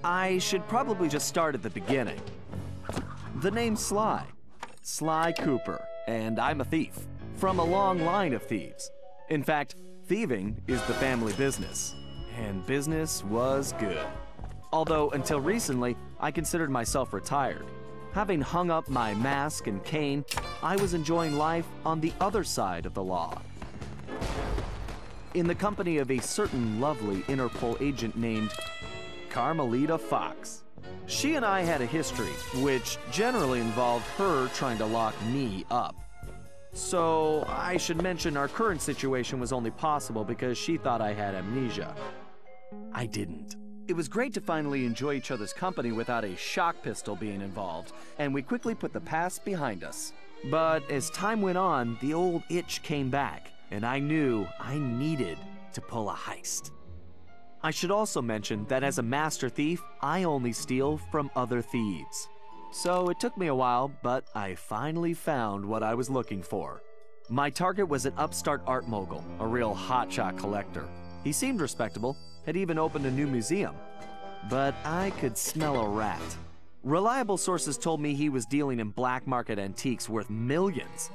I should probably just start at the beginning. The name's Sly. Sly Cooper, and I'm a thief. From a long line of thieves. In fact, thieving is the family business. And business was good. Although, until recently, I considered myself retired. Having hung up my mask and cane, I was enjoying life on the other side of the law. In the company of a certain lovely Interpol agent named Carmelita Fox. She and I had a history, which generally involved her trying to lock me up. So, I should mention our current situation was only possible because she thought I had amnesia. I didn't. It was great to finally enjoy each other's company without a shock pistol being involved, and we quickly put the past behind us. But as time went on, the old itch came back, and I knew I needed to pull a heist. I should also mention that as a master thief, I only steal from other thieves. So it took me a while, but I finally found what I was looking for. My target was an upstart art mogul, a real hotshot collector. He seemed respectable, had even opened a new museum. But I could smell a rat. Reliable sources told me he was dealing in black market antiques worth millions.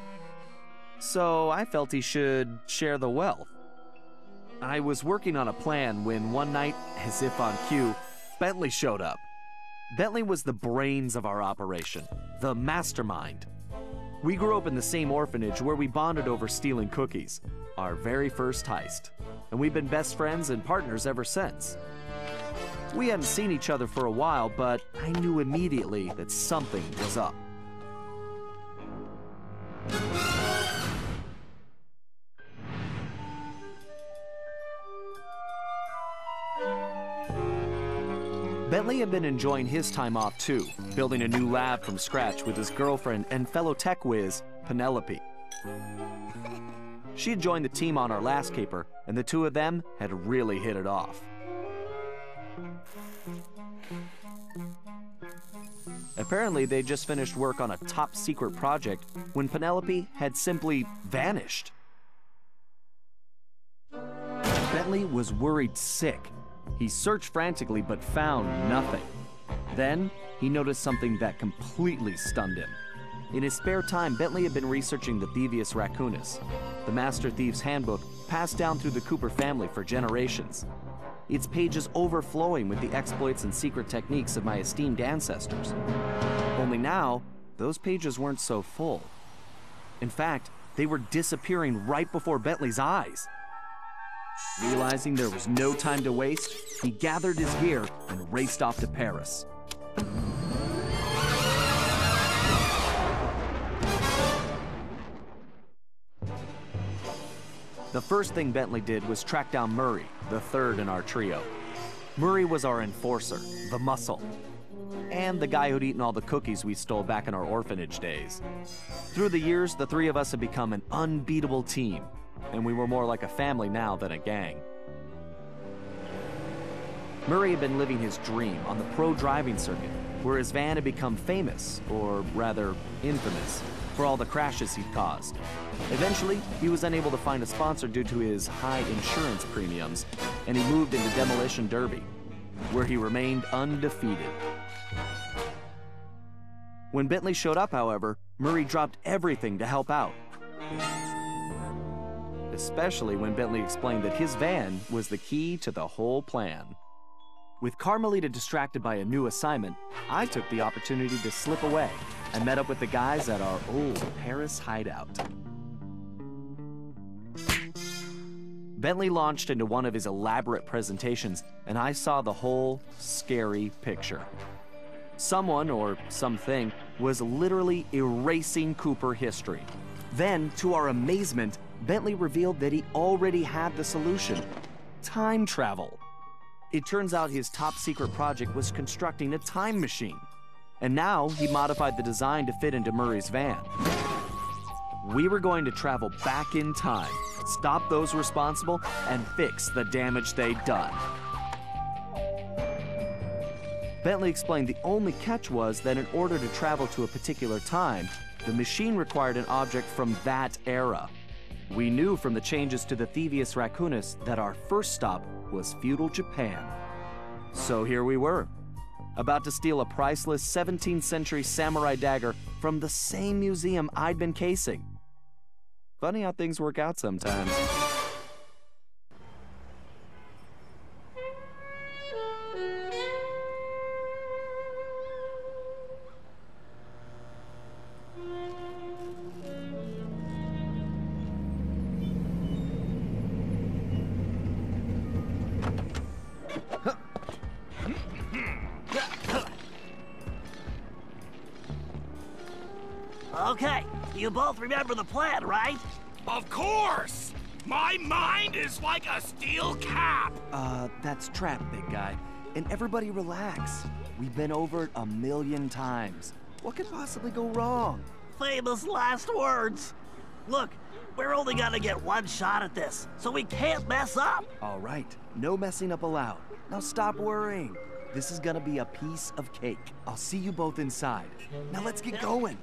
So I felt he should share the wealth. I was working on a plan when one night, as if on cue, Bentley showed up. Bentley was the brains of our operation, the mastermind. We grew up in the same orphanage where we bonded over stealing cookies, our very first heist, and we've been best friends and partners ever since. We hadn't seen each other for a while, but I knew immediately that something was up. Bentley had been enjoying his time off too, building a new lab from scratch with his girlfriend and fellow tech whiz, Penelope. She had joined the team on our last caper, and the two of them had really hit it off. Apparently, they just finished work on a top secret project when Penelope had simply vanished. Bentley was worried sick. He searched frantically but found nothing. Then, he noticed something that completely stunned him. In his spare time, Bentley had been researching the Thievius Raccoonus, the Master Thief's handbook passed down through the Cooper family for generations. Its pages overflowing with the exploits and secret techniques of my esteemed ancestors. Only now, those pages weren't so full. In fact, they were disappearing right before Bentley's eyes. Realizing there was no time to waste, he gathered his gear and raced off to Paris. The first thing Bentley did was track down Murray, the third in our trio. Murray was our enforcer, the muscle, and the guy who'd eaten all the cookies we stole back in our orphanage days. Through the years, the three of us had become an unbeatable team, and we were more like a family now than a gang. Murray had been living his dream on the pro driving circuit, where his van had become famous, or rather infamous, for all the crashes he'd caused. Eventually, he was unable to find a sponsor due to his high insurance premiums, and he moved into Demolition Derby, where he remained undefeated. When Bentley showed up, however, Murray dropped everything to help out. Especially when Bentley explained that his van was the key to the whole plan. With Carmelita distracted by a new assignment, I took the opportunity to slip away and met up with the guys at our old Paris hideout. Bentley launched into one of his elaborate presentations, and I saw the whole scary picture. Someone, or something, was literally erasing Cooper history. Then, to our amazement, Bentley revealed that he already had the solution: time travel. It turns out his top secret project was constructing a time machine. And now he modified the design to fit into Murray's van. We were going to travel back in time, stop those responsible, and fix the damage they'd done. Bentley explained the only catch was that in order to travel to a particular time, the machine required an object from that era. We knew from the changes to the Thievius Raccoonus that our first stop was feudal Japan. So here we were, about to steal a priceless 17th century samurai dagger from the same museum I'd been casing. Funny how things work out sometimes. Okay, you both remember the plan, right? Of course! My mind is like a steel cap! That's trap, big guy. And everybody relax. We've been over it 1,000,000 times. What could possibly go wrong? Famous last words. Look, we're only gonna get one shot at this, so we can't mess up. All right, no messing up allowed. Now stop worrying. This is gonna be a piece of cake. I'll see you both inside. Now let's get going.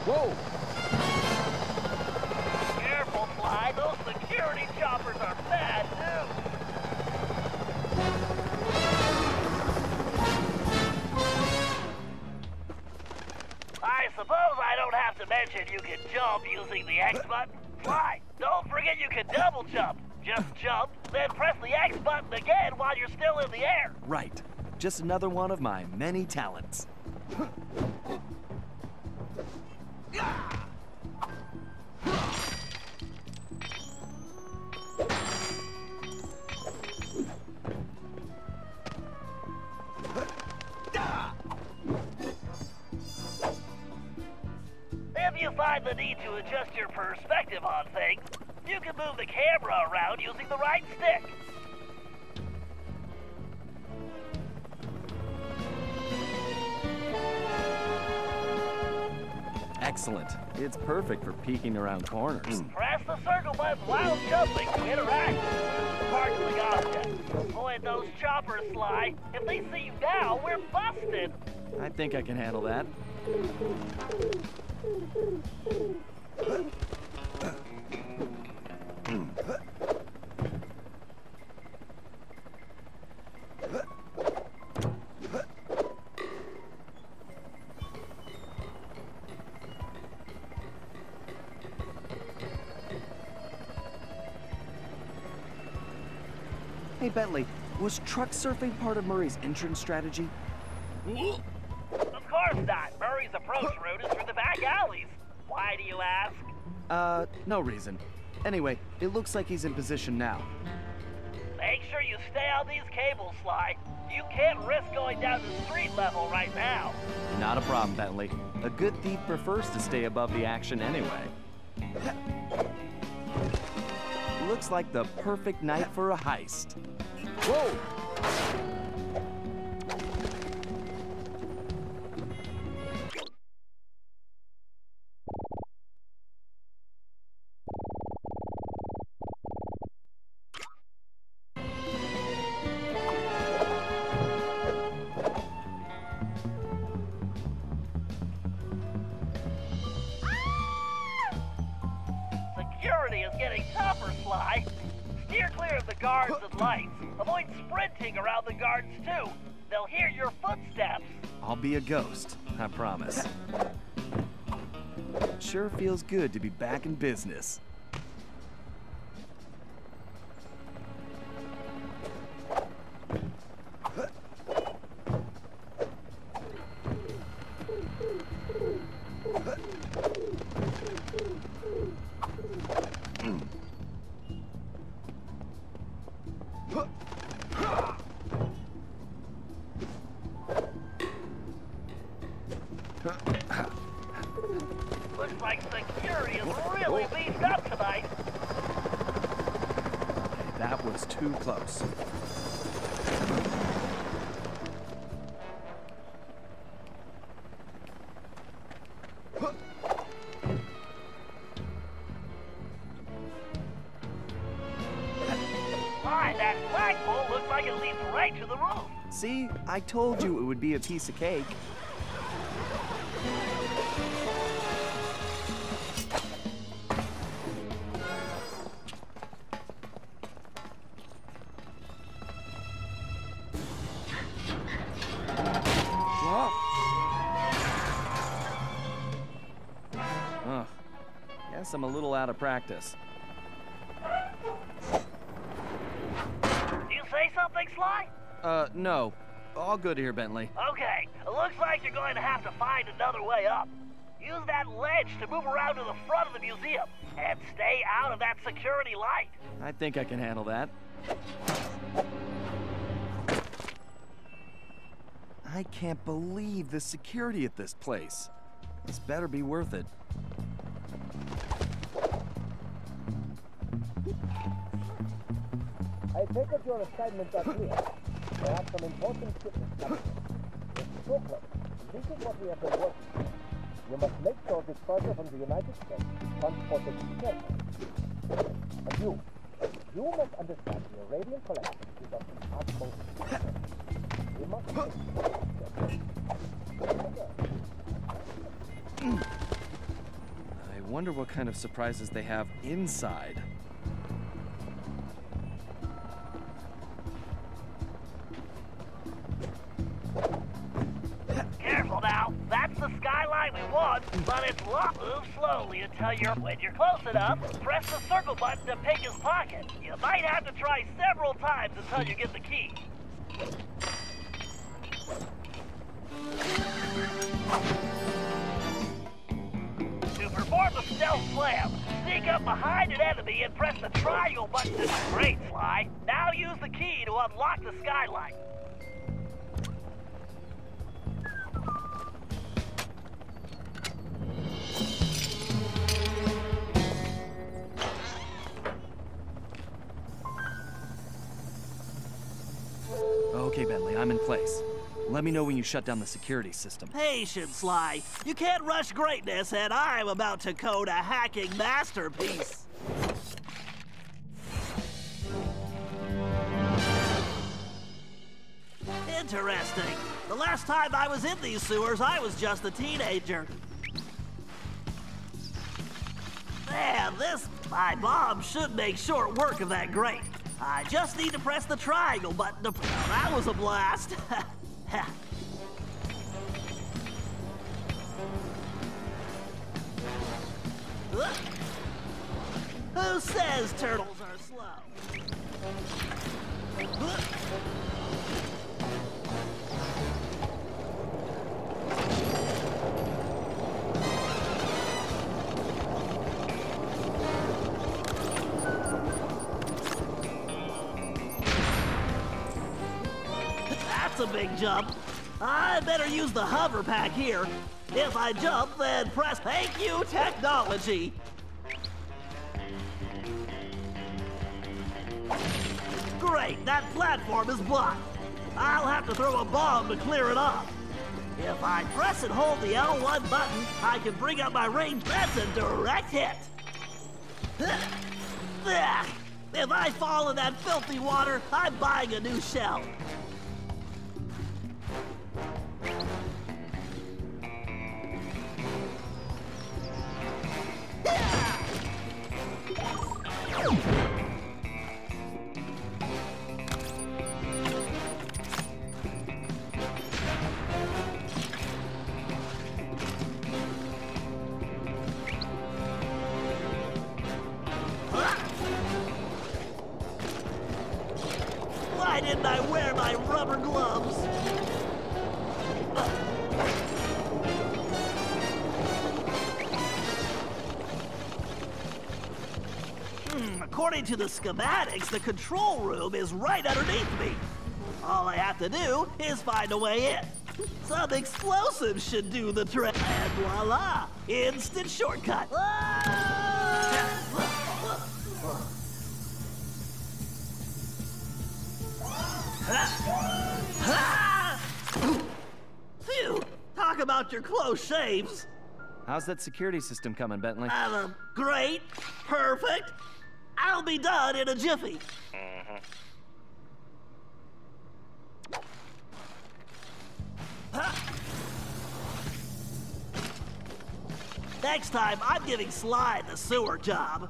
Whoa! Careful, Sly. Those security choppers are bad news. I suppose I don't have to mention you can jump using the X button. Sly, don't forget you can double jump. Just jump, then press the X button again while you're still in the air. Right. Just another one of my many talents. If you find the need to adjust your perspective on things, you can move the camera around using the right stick. Excellent. It's perfect for peeking around corners. Press the circle button while jumping to interact with the sparkling object. Avoid those choppers, Sly. If they see you now, we're busted. I think I can handle that. Hey, Bentley, was truck surfing part of Murray's entrance strategy? Of course not. Murray's approach route is through the back alleys. Why do you ask? No reason. Anyway, it looks like he's in position now. Make sure you stay on these cables, Sly. You can't risk going down to street level right now. Not a problem, Bentley. A good thief prefers to stay above the action anyway. Looks like the perfect night for a heist. Whoa! Security is getting tougher, Sly. Steer clear of the guards and lights. Avoid sprinting around the guards, too. They'll hear your footsteps. I'll be a ghost, I promise. Sure feels good to be back in business. Looks like security is really beefed up tonight. That was too close. flagpole looks like it leads right to the roof. See? I told you it would be a piece of cake. Ugh. Guess I'm a little out of practice. You say something, Sly? No. All good here, Bentley. Okay, it looks like you're going to have to find another way up. Use that ledge to move around to the front of the museum, and stay out of that security light. I think I can handle that. I can't believe the security at this place. This better be worth it. I take it your assignments are clear. There are some important shipments coming. It's so close. This is what we have been working on. You must make sure this cargo from the United States transported carefully. And you must understand the Arabian collection is of the utmost importance. We must make I wonder what kind of surprises they have inside. Careful now. That's the skyline we want, but it's locked. Move slowly until when you're close enough, press the circle button to pick his pocket. You might have to try several times until you get the key. To perform the stealth slam, sneak up behind an enemy and press the triangle button. Great, Sly. Now use the key to unlock the skylight. Okay, Bentley, I'm in place. Let me know when you shut down the security system. Patience, Sly. You can't rush greatness, and I'm about to code a hacking masterpiece. Interesting. The last time I was in these sewers, I was just a teenager. Man, my mom should make short work of that grate. I just need to press the triangle button to... That was a blast. Who says turtles are slow? That's a big jump. I better use the hover pack here. If I jump, then press thank you, technology. Great, that platform is blocked. I'll have to throw a bomb to clear it off. If I press and hold the L1 button, I can bring up my range. That's a direct hit. If I fall in that filthy water, I'm buying a new shell. Why didn't I wear my rubber gloves? According to the schematics, the control room is right underneath me. All I have to do is find a way in. Some explosives should do the trick. And voila! Instant shortcut. Phew! Talk about your close shaves. How's that security system coming, Bentley? Great. Perfect. I'll be done in a jiffy. Next time, I'm giving Sly the sewer job.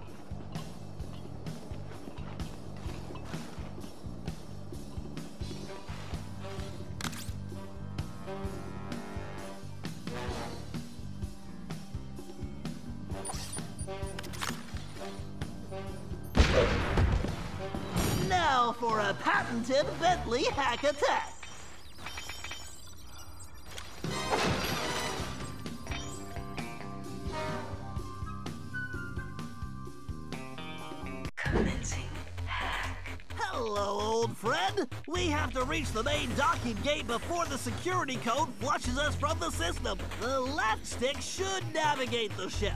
Now for a patented Bentley hack attack. Hello, old friend. We have to reach the main docking gate before the security code flushes us from the system. The left stick should navigate the ship.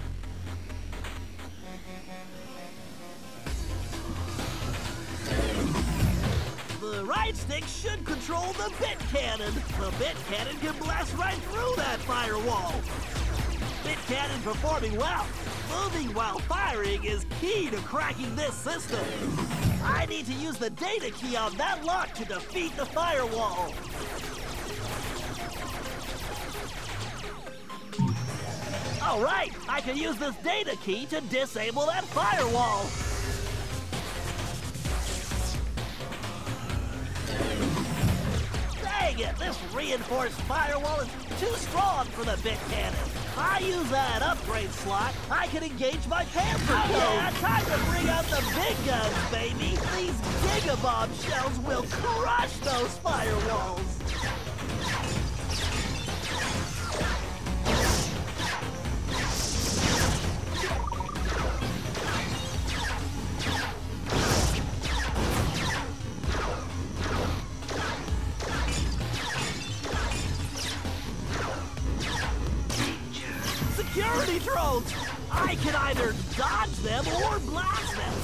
The right stick should control the bit cannon. The bit cannon can blast right through that firewall. Bit cannon performing well. Moving while firing is key to cracking this system. I need to use the data key on that lock to defeat the firewall. All right, I can use this data key to disable that firewall. Dang it, this reinforced firewall is too strong for the bit cannon. If I use that upgrade slot, I can engage my panther. Yeah, time to bring out the big guns, baby. These gigabomb shells will crush those firewalls. Security drones! I can either dodge them or blast them.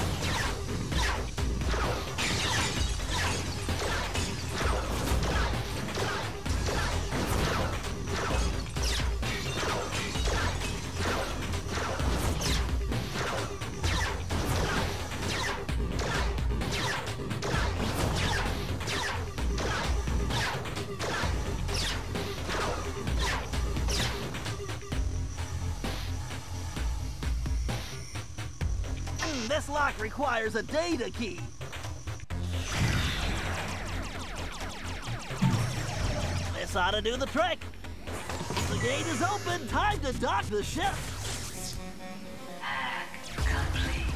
This lock requires a data key. This ought to do the trick. The gate is open. Time to dock the ship. Hack complete.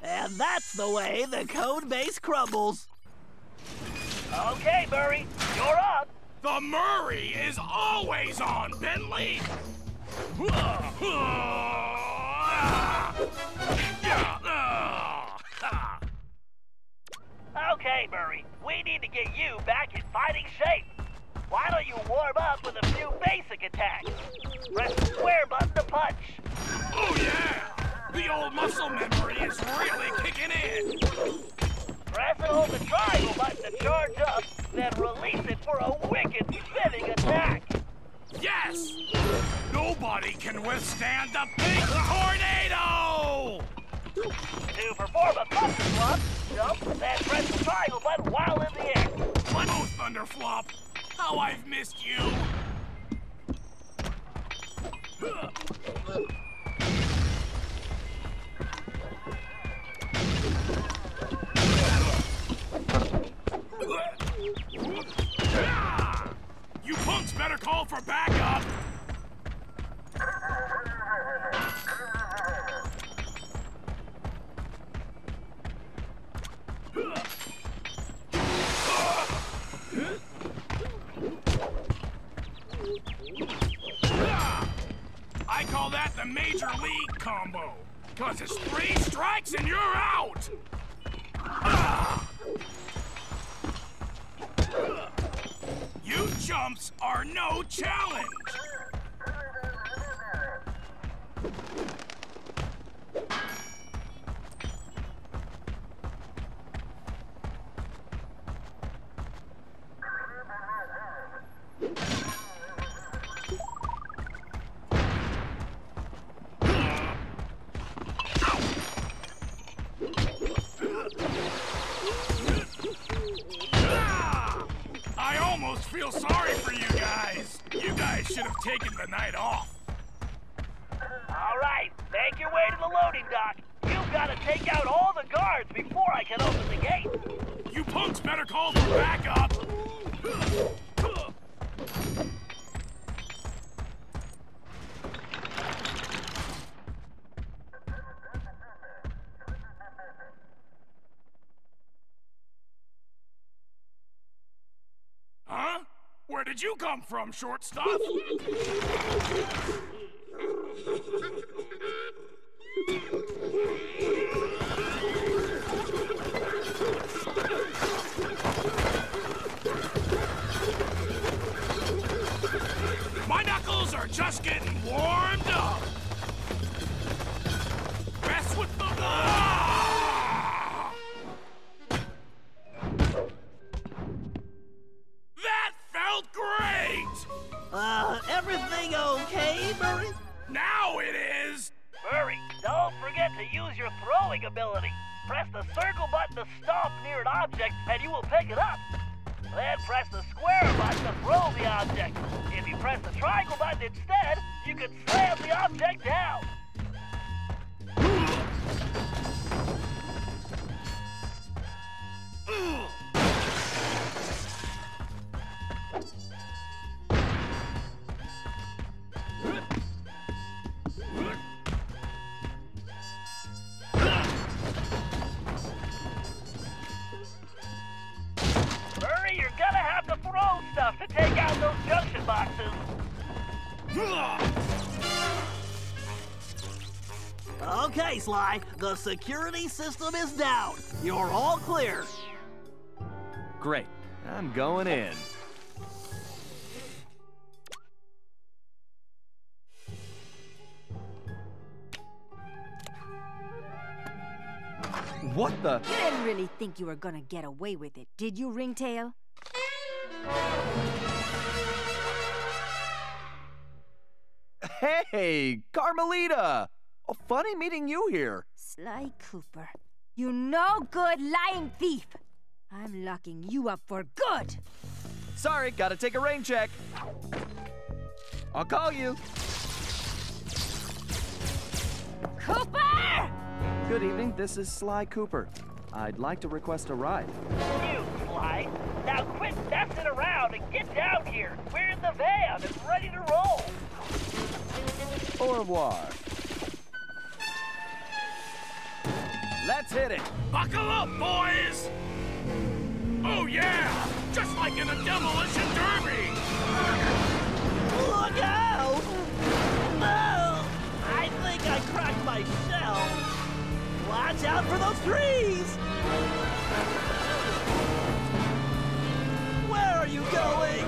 And that's the way the code base crumbles. Okay, Murray, you're up. The Murray is always on, Bentley! Okay, Murray, we need to get you back in fighting shape. Why don't you warm up with a few basic attacks? Press the square button to punch. Oh yeah! The old muscle memory is really kicking in! Press and hold the triangle button to charge up, then release it for a wicked spinning attack. Yes! Nobody can withstand the big tornado! To perform a thunder flop, jump, then press the triangle button while in the air. What? Oh, Thunderflop! How I've missed you! You punks better call for backup! I call that the Major League combo, 'cause it's 3 strikes and you're out! You chumps are no challenge! feel sorry for you guys. You guys should have taken the night off. All right, make your way to the loading dock. You've got to take out all the guards before I can open the gate. You punks better call for backup. Huh? Where did you come from, shortstop? My knuckles are just getting warmed up. Mess with the... Ah! That felt great! Everything okay, Murray? Now it is! Murray, don't forget to use your throwing ability. Press the circle button to stomp near an object, and you will pick it up. Then press the square button to throw the object. If you press the triangle button instead, you can slam the object down. To take out those junction boxes. Okay, Sly, the security system is down. You're all clear. Great. I'm going in. What the? You didn't really think you were gonna get away with it, did you, Ringtail? Hey, Carmelita! Oh, funny meeting you here. Sly Cooper, you no good lying thief! I'm locking you up for good! Sorry, gotta take a rain check. I'll call you. Cooper! Good evening, this is Sly Cooper. I'd like to request a ride. You, Sly. Now quit messing around and get down here. We're in the van and ready to roll. Au revoir. Let's hit it. Buckle up, boys! Oh yeah! Just like in a demolition derby! Look out! No! I think I cracked my shell. Watch out for those trees! Where are you going?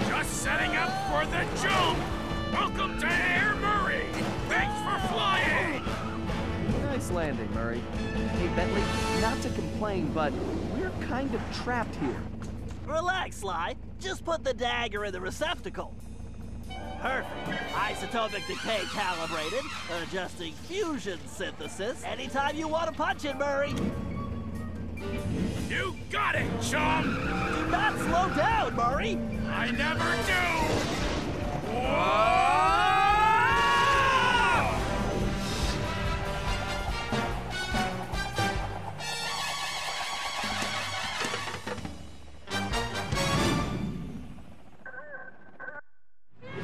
Just setting up for the jump! Welcome to Air Murray! Thanks for flying! Nice landing, Murray. Hey, Bentley, not to complain, but we're kind of trapped here. Relax, Sly. Just put the dagger in the receptacle. Perfect. Isotopic decay calibrated. Adjusting fusion synthesis. Anytime you want to punch it, Murray. You got it, chum! Do not slow down, Murray. I never do! Whoa!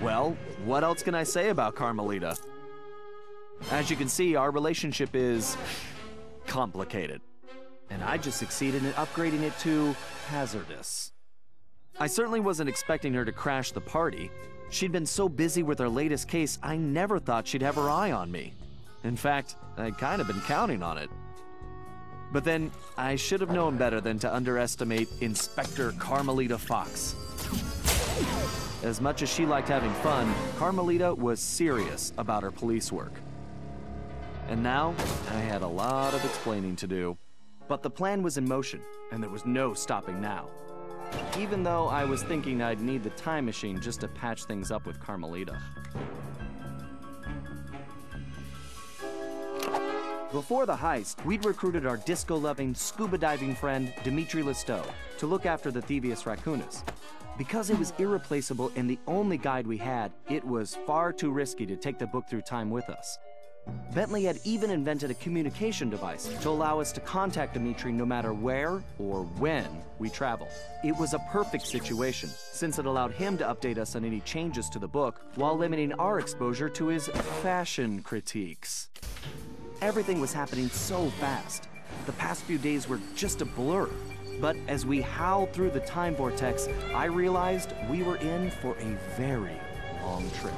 Well, what else can I say about Carmelita? As you can see, our relationship is complicated. And I just succeeded in upgrading it to hazardous. I certainly wasn't expecting her to crash the party. She'd been so busy with her latest case, I never thought she'd have her eye on me. In fact, I'd kind of been counting on it. But then, I should have known better than to underestimate Inspector Carmelita Fox. As much as she liked having fun, Carmelita was serious about her police work. And now, I had a lot of explaining to do. But the plan was in motion, and there was no stopping now. Even though I was thinking I'd need the time machine just to patch things up with Carmelita. Before the heist, we'd recruited our disco-loving, scuba-diving friend, Dimitri Listeau, to look after the Thievius Raccoonus. Because it was irreplaceable and the only guide we had, it was far too risky to take the book through time with us. Bentley had even invented a communication device to allow us to contact Dimitri no matter where or when we travel. It was a perfect situation, since it allowed him to update us on any changes to the book while limiting our exposure to his fashion critiques. Everything was happening so fast. The past few days were just a blur. But as we howled through the time vortex, I realized we were in for a very long trip.